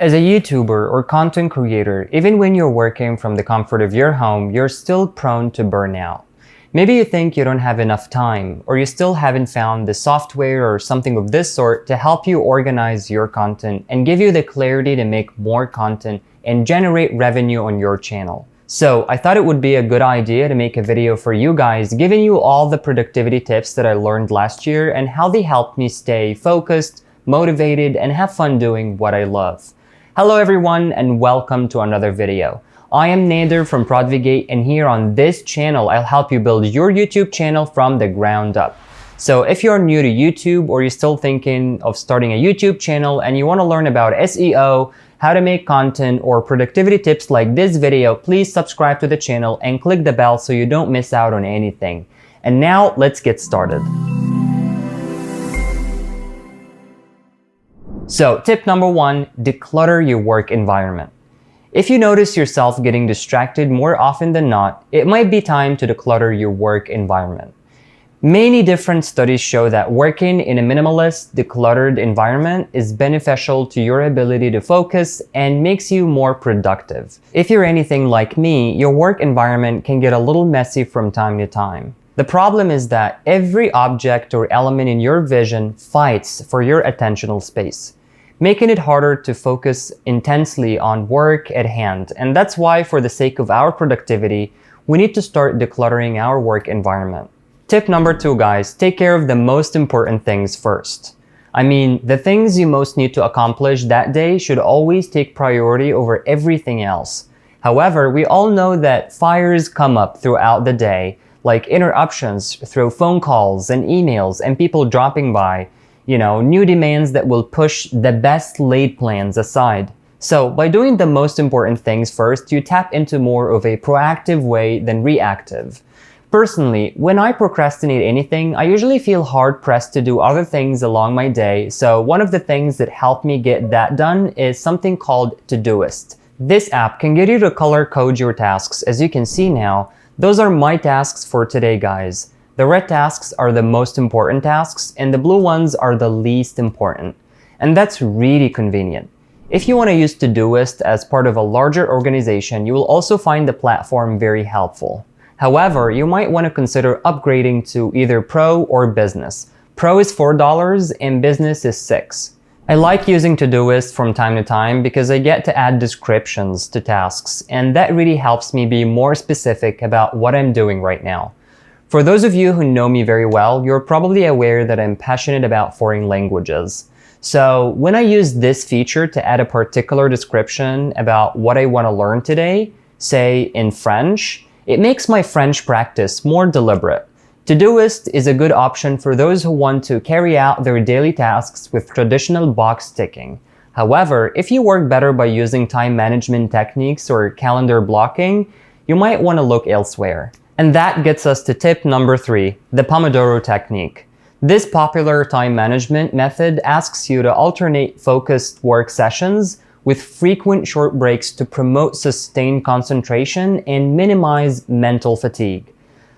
As a YouTuber or content creator, even when you're working from the comfort of your home, you're still prone to burnout. Maybe you think you don't have enough time, or you still haven't found the software or something of this sort to help you organize your content and give you the clarity to make more content and generate revenue on your channel. So I thought it would be a good idea to make a video for you guys, giving you all the productivity tips that I learned last year and how they helped me stay focused, motivated, and have fun doing what I love. Hello everyone and welcome to another video. I am Nader from Prodvigate, and here on this channel I'll help you build your YouTube channel from the ground up. So if you're new to YouTube or you're still thinking of starting a YouTube channel and you want to learn about SEO, how to make content, or productivity tips like this video, please subscribe to the channel and click the bell so you don't miss out on anything. And now let's get started. So tip number one, declutter your work environment. If you notice yourself getting distracted more often than not, it might be time to declutter your work environment. Many different studies show that working in a minimalist, decluttered environment is beneficial to your ability to focus and makes you more productive. If you're anything like me, your work environment can get a little messy from time to time. The problem is that every object or element in your vision fights for your attentional space, making it harder to focus intensely on work at hand. And that's why, for the sake of our productivity, we need to start decluttering our work environment. Tip number two, guys, take care of the most important things first. I mean, the things you most need to accomplish that day should always take priority over everything else. However, we all know that fires come up throughout the day, like interruptions through phone calls and emails and people dropping by, new demands that will push the best laid plans aside. So by doing the most important things first, you tap into more of a proactive way than reactive. Personally, when I procrastinate anything, I usually feel hard-pressed to do other things along my day, so one of the things that helped me get that done is something called Todoist. This app can get you to color code your tasks. As you can see now, those are my tasks for today, guys. The red tasks are the most important tasks, and the blue ones are the least important. And that's really convenient. If you want to use Todoist as part of a larger organization, you will also find the platform very helpful. However, you might want to consider upgrading to either Pro or Business. Pro is $4 and Business is $6. I like using Todoist from time to time because I get to add descriptions to tasks, and that really helps me be more specific about what I'm doing right now. For those of you who know me very well, you're probably aware that I'm passionate about foreign languages. So when I use this feature to add a particular description about what I want to learn today, say in French, it makes my French practice more deliberate. Todoist is a good option for those who want to carry out their daily tasks with traditional box ticking. However, if you work better by using time management techniques or calendar blocking, you might want to look elsewhere. And that gets us to tip number three, the Pomodoro Technique. This popular time management method asks you to alternate focused work sessions with frequent short breaks to promote sustained concentration and minimize mental fatigue.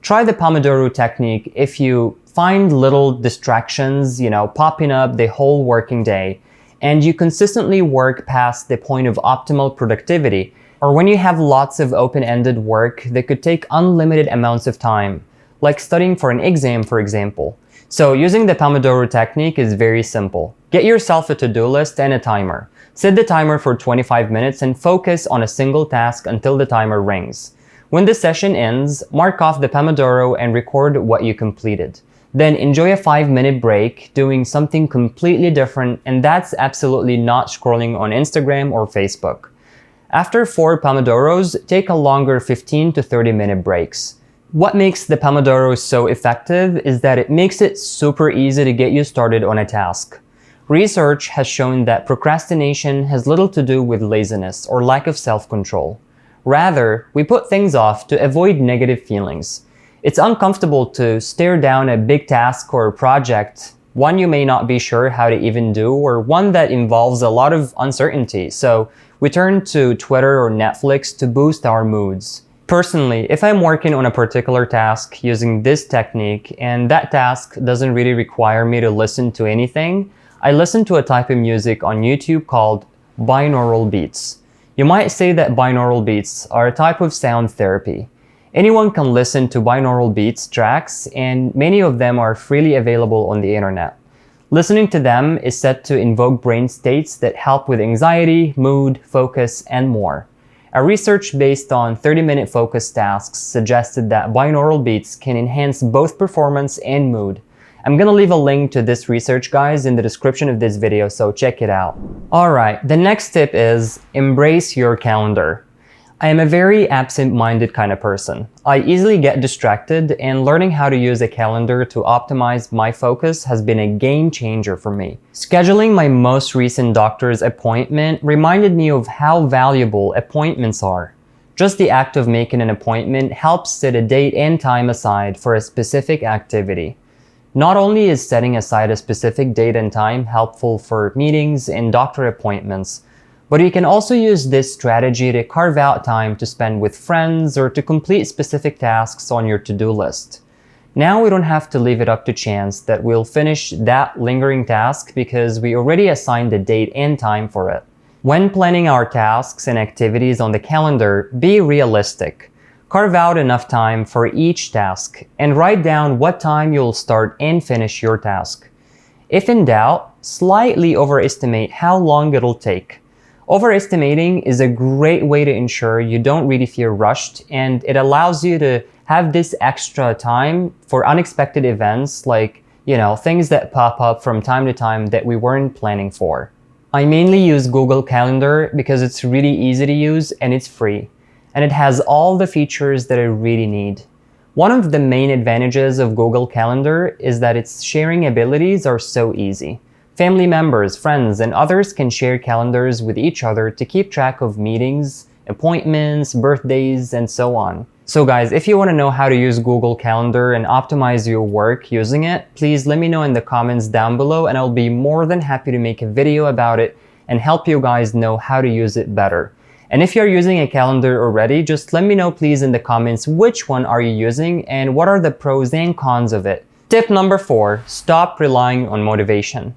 Try the Pomodoro Technique if you find little distractions, popping up the whole working day, and you consistently work past the point of optimal productivity, or when you have lots of open-ended work that could take unlimited amounts of time, like studying for an exam, for example. So using the Pomodoro Technique is very simple. Get yourself a to-do list and a timer. Set the timer for 25 minutes and focus on a single task until the timer rings. When the session ends, mark off the Pomodoro and record what you completed. Then enjoy a 5-minute break doing something completely different, and that's absolutely not scrolling on Instagram or Facebook. After 4 Pomodoros, take a longer 15 to 30-minute breaks. What makes the Pomodoro so effective is that it makes it super easy to get you started on a task. Research has shown that procrastination has little to do with laziness or lack of self-control. Rather, we put things off to avoid negative feelings. It's uncomfortable to stare down a big task or project, one you may not be sure how to even do, or one that involves a lot of uncertainty. So we turn to Twitter or Netflix to boost our moods. Personally, if I'm working on a particular task using this technique and that task doesn't really require me to listen to anything, I listen to a type of music on YouTube called binaural beats. You might say that binaural beats are a type of sound therapy. Anyone can listen to binaural beats tracks, and many of them are freely available on the internet. Listening to them is said to invoke brain states that help with anxiety, mood, focus, and more. A research based on 30-minute focus tasks suggested that binaural beats can enhance both performance and mood. I'm gonna leave a link to this research, guys, in the description of this video, so check it out. Alright, the next tip is embrace your calendar. I am a very absent-minded kind of person. I easily get distracted, and learning how to use a calendar to optimize my focus has been a game changer for me. Scheduling my most recent doctor's appointment reminded me of how valuable appointments are. Just the act of making an appointment helps set a date and time aside for a specific activity. Not only is setting aside a specific date and time helpful for meetings and doctor appointments, but you can also use this strategy to carve out time to spend with friends or to complete specific tasks on your to-do list. Now we don't have to leave it up to chance that we'll finish that lingering task because we already assigned a date and time for it. When planning our tasks and activities on the calendar, be realistic. Carve out enough time for each task and write down what time you'll start and finish your task. If in doubt, slightly overestimate how long it'll take. Overestimating is a great way to ensure you don't really feel rushed, and it allows you to have this extra time for unexpected events like, things that pop up from time to time that we weren't planning for. I mainly use Google Calendar because it's really easy to use and it's free, and it has all the features that I really need. One of the main advantages of Google Calendar is that its sharing abilities are so easy. Family members, friends, and others can share calendars with each other to keep track of meetings, appointments, birthdays, and so on. So guys, if you want to know how to use Google Calendar and optimize your work using it, please let me know in the comments down below, and I'll be more than happy to make a video about it and help you guys know how to use it better. And if you're using a calendar already, just let me know please in the comments which one are you using and what are the pros and cons of it. Tip number 4, stop relying on motivation.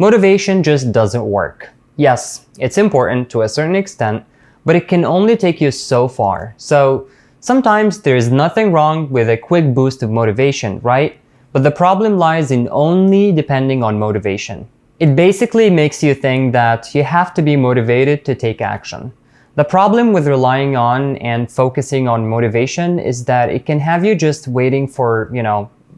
Motivation just doesn't work. Yes, it's important to a certain extent, but it can only take you so far. So sometimes there's nothing wrong with a quick boost of motivation, right? But the problem lies in only depending on motivation. It basically makes you think that you have to be motivated to take action. The problem with relying on and focusing on motivation is that it can have you just waiting for,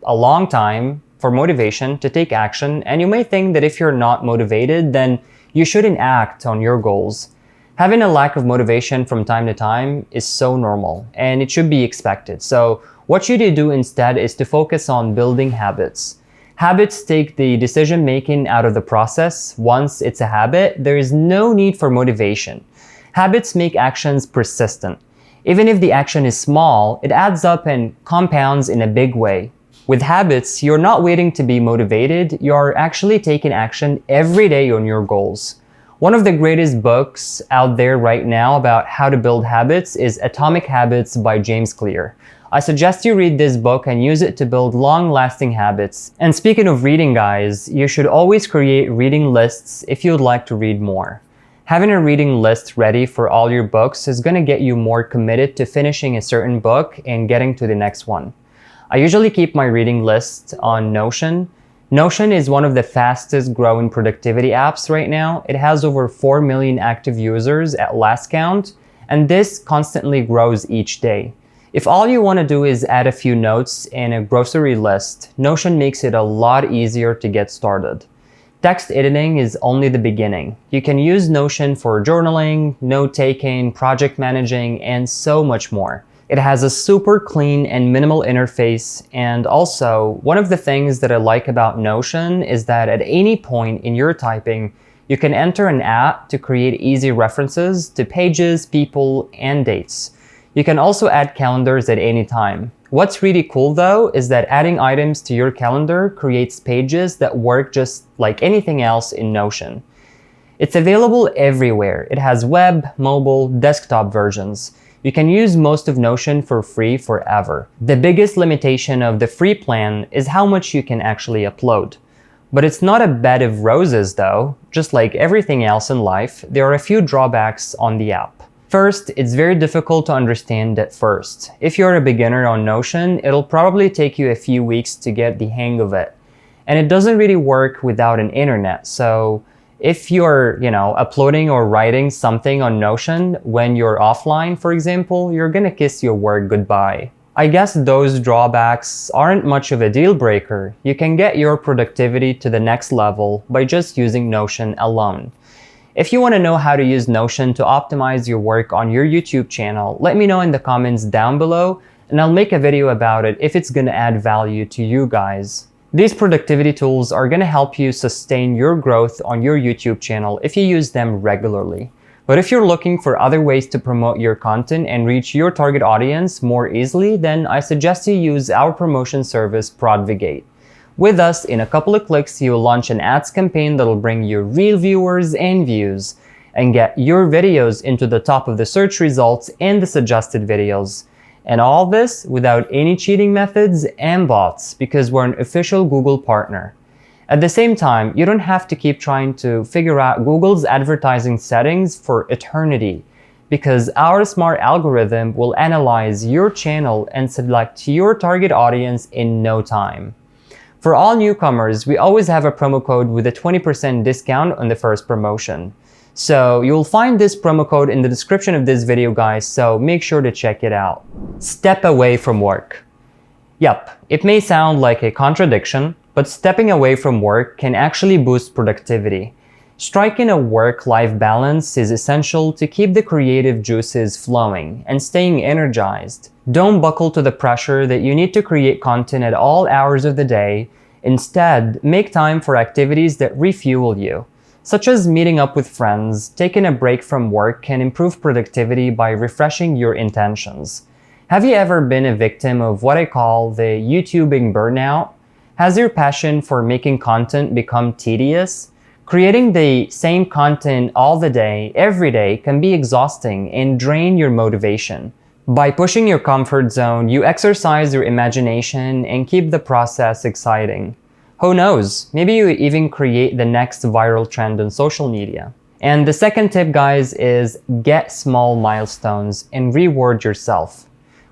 a long time for motivation to take action, and you may think that if you're not motivated, then you shouldn't act on your goals. Having a lack of motivation from time to time is so normal, and it should be expected. So what you do instead is to focus on building habits. Habits take the decision-making out of the process. Once it's a habit, there is no need for motivation. Habits make actions persistent. Even if the action is small, it adds up and compounds in a big way. With habits, you're not waiting to be motivated, you're actually taking action every day on your goals. One of the greatest books out there right now about how to build habits is Atomic Habits by James Clear. I suggest you read this book and use it to build long-lasting habits. And speaking of reading, guys, you should always create reading lists if you'd like to read more. Having a reading list ready for all your books is going to get you more committed to finishing a certain book and getting to the next one. I usually keep my reading list on Notion. Notion is one of the fastest growing productivity apps right now. It has over 4 million active users at last count, and this constantly grows each day. If all you want to do is add a few notes and a grocery list, Notion makes it a lot easier to get started. Text editing is only the beginning. You can use Notion for journaling, note-taking, project managing, and so much more. It has a super clean and minimal interface, and also, one of the things that I like about Notion is that at any point in your typing, you can enter an app to create easy references to pages, people, and dates. You can also add calendars at any time. What's really cool though is that adding items to your calendar creates pages that work just like anything else in Notion. It's available everywhere. It has web, mobile, desktop versions. You can use most of Notion for free forever. The biggest limitation of the free plan is how much you can actually upload. But it's not a bed of roses though. Just like everything else in life, there are a few drawbacks on the app. First, it's very difficult to understand at first. If you're a beginner on Notion, it'll probably take you a few weeks to get the hang of it. And it doesn't really work without an internet. So if you're, uploading or writing something on Notion when you're offline, for example, you're gonna kiss your work goodbye. I guess those drawbacks aren't much of a deal breaker. You can get your productivity to the next level by just using Notion alone. If you want to know how to use Notion to optimize your work on your YouTube channel, let me know in the comments down below, and I'll make a video about it if it's gonna add value to you guys. These productivity tools are gonna help you sustain your growth on your YouTube channel if you use them regularly. But if you're looking for other ways to promote your content and reach your target audience more easily, then I suggest you use our promotion service, Prodvigate. With us, in a couple of clicks, you'll launch an ads campaign that'll bring you real viewers and views and get your videos into the top of the search results and the suggested videos. And all this without any cheating methods and bots, because we're an official Google partner. At the same time, you don't have to keep trying to figure out Google's advertising settings for eternity, because our smart algorithm will analyze your channel and select your target audience in no time. For all newcomers, we always have a promo code with a 20% discount on the first promotion. So you'll find this promo code in the description of this video, guys, so make sure to check it out. Step away from work. Yep, it may sound like a contradiction, but stepping away from work can actually boost productivity. Striking a work-life balance is essential to keep the creative juices flowing and staying energized. Don't buckle to the pressure that you need to create content at all hours of the day. Instead, make time for activities that refuel you, such as meeting up with friends. Taking a break from work can improve productivity by refreshing your intentions. Have you ever been a victim of what I call the YouTubing burnout? Has your passion for making content become tedious? Creating the same content all the day, every day, can be exhausting and drain your motivation. By pushing your comfort zone, you exercise your imagination and keep the process exciting. Who knows, maybe you even create the next viral trend on social media. And the second tip, guys, is get small milestones and reward yourself.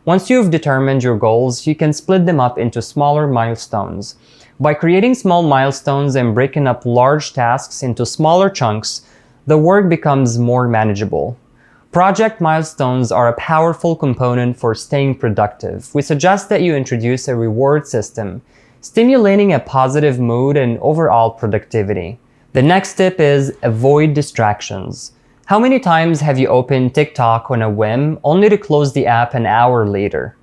Once you've determined your goals, you can split them up into smaller milestones. By creating small milestones and breaking up large tasks into smaller chunks, the work becomes more manageable. Project milestones are a powerful component for staying productive. We suggest that you introduce a reward system, stimulating a positive mood and overall productivity. The next tip is avoid distractions. How many times have you opened TikTok on a whim only to close the app an hour later?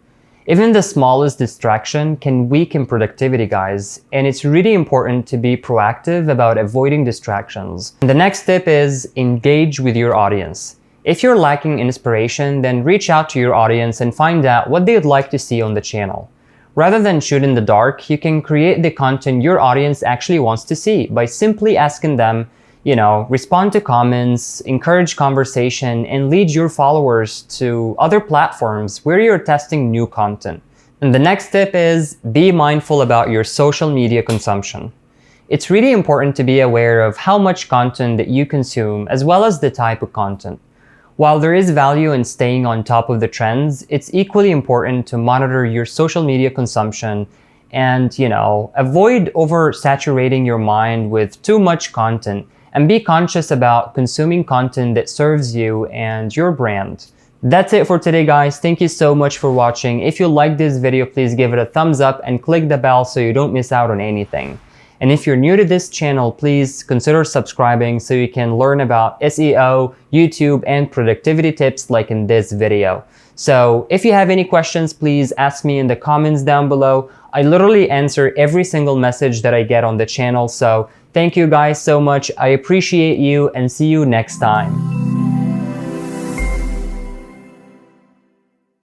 Even the smallest distraction can weaken productivity, guys, and it's really important to be proactive about avoiding distractions. And the next tip is engage with your audience. If you're lacking inspiration, then reach out to your audience and find out what they'd like to see on the channel. Rather than shoot in the dark, you can create the content your audience actually wants to see by simply asking them, respond to comments, encourage conversation, and lead your followers to other platforms where you're testing new content. And the next tip is be mindful about your social media consumption. It's really important to be aware of how much content that you consume, as well as the type of content. While there is value in staying on top of the trends, it's equally important to monitor your social media consumption and, avoid oversaturating your mind with too much content, and be conscious about consuming content that serves you and your brand. That's it for today, guys. Thank you so much for watching. If you like this video, please give it a thumbs up and click the bell so you don't miss out on anything. And if you're new to this channel, please consider subscribing so you can learn about SEO, YouTube, and productivity tips like in this video. So if you have any questions, please ask me in the comments down below. I literally answer every single message that I get on the channel. So thank you guys so much. I appreciate you and see you next time.